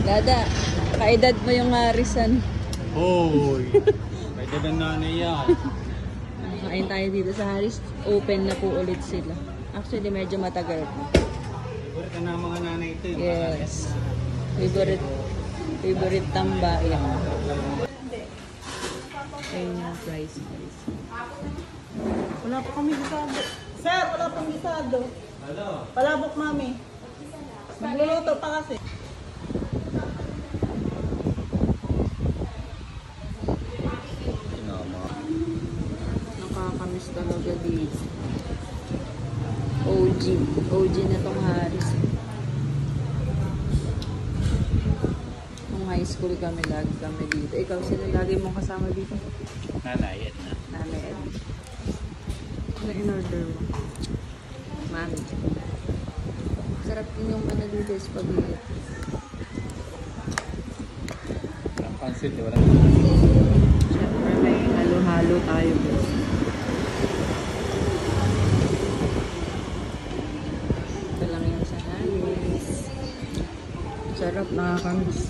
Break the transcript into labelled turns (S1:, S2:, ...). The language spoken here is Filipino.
S1: Dada, kaedad mo yung Harisan.
S2: Hoy! May dadang nanay yan.
S1: Kain tayo dito sa Haris. Open na po ulit sila. Actually, medyo matagal po.
S2: Favorite ka na mga nanay ito.
S1: Yes. Favorite tambayan. Ayun yung price.
S3: Wala pa kami gisado. Sir, wala pang gisado.
S2: Hello?
S3: Palabok, mami. Magluluto pa kasi.
S1: Nakakamiss talaga dito. OG na tong Haris. Nung high school kami, lagi kami dito. Ikaw, sino lagi mong kasama dito?
S2: Nanay, na.
S1: Nanay Ed. Ano in-order mo? Mami. Sarap din yung ano dito, spaghetti.
S2: Ang pansit, wala.
S1: Siyempre may halo-halo tayo guys. Ito lang yung sa Haris. Sarap, nakakamiss.